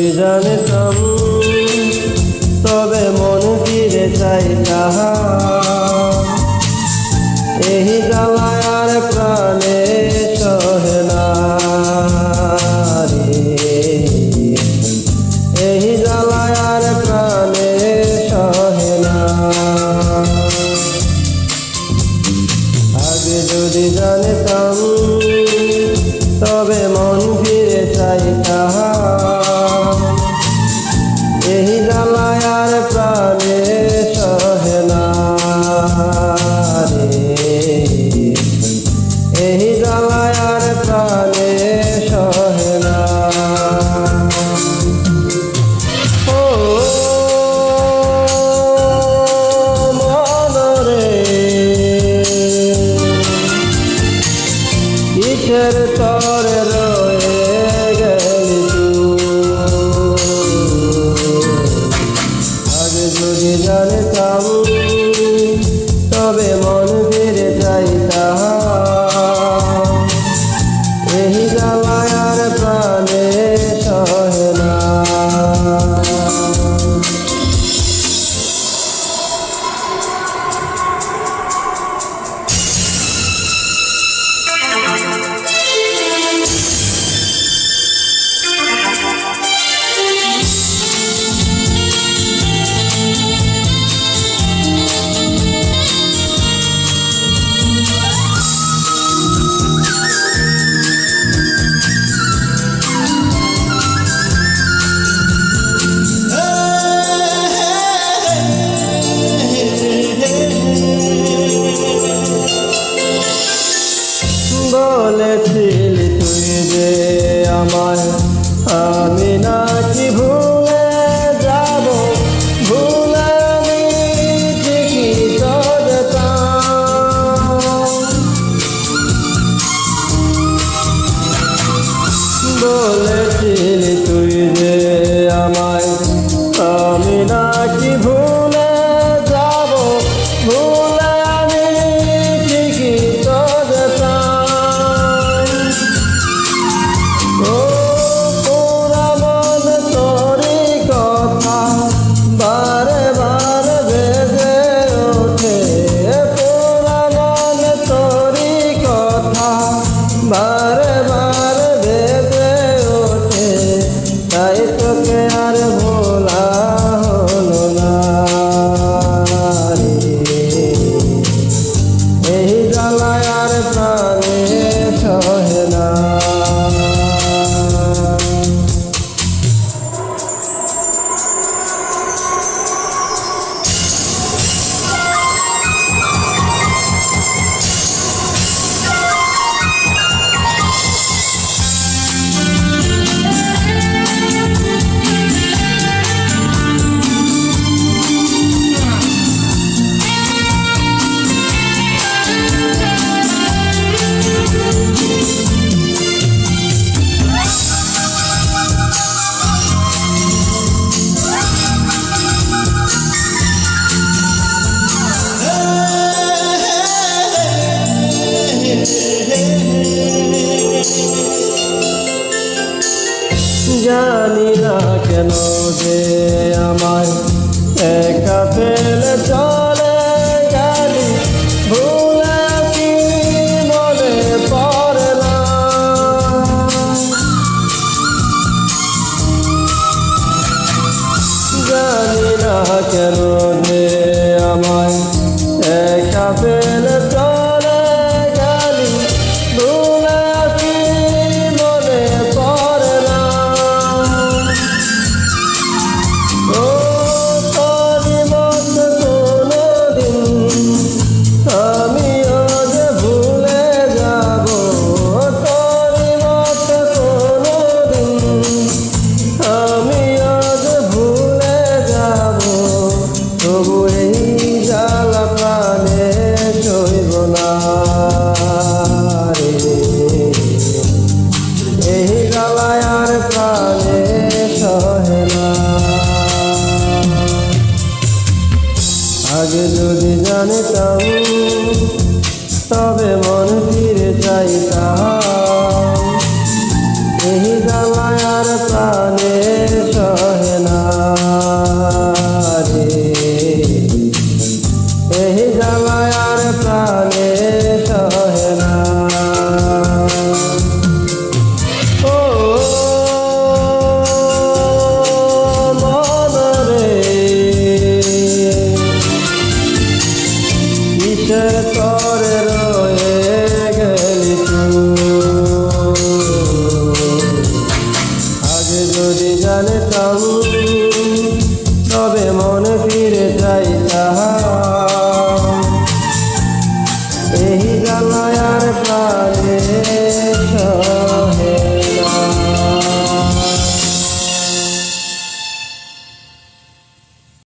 যদি জানতাম তবে মন ফিরে চাইতাম। এই জ্বালায় আর প্রাণে সহে না রে, এই জ্বালায় আর প্রাণে সহে না। আগে যদি জানতাম তবে মন ফিরে চাইতাম। এই জ্বালায় আর প্রাণে সহে না রে, এই জ্বালায় আর প্রাণে সহে না। ও মন রে, কিসের তরে রয়ে গেলি তুই। আগে যদি জানতাম তবে মন ফিরে চাইতাম। এই জ্বালায় আর প্রাণে সহে না। বলেছিলি তুই যে আমায় আমি নাকি ভুলে যাব, ভুলে আমি ঠিকই তো যেতাম। বলেছিলি তুই যে আমায় আমি নাকি ভুলে যাব, ভুলে আমি ঠিকই তো যেতাম। বারে বারে ভেবে ওঠে, তাই তোকে আর ভোলা হলো না রে, এই জ্বালায় আর প্রাণে সহে না। জানি না কেন যে আমায় একা ফেলে চলে গেলি, ভুলে কি মনে পড়ে না। জানি না কেন যে আমায় একা ফেলে চলে গেলি, ভুলে কি মনে পড়ে না। ও তোরি মত কোনদিন আমিও যে ভুলে যাব, তোরি মত কোনদিন আমিও যে ভুলে যাব। তবু এই জ্বালা প্রাণে সইব না রে, এই জ্বালায় আর প্রাণে সহে না। আগে যদি জানতাম তবে মন ফিরে চাইতাম।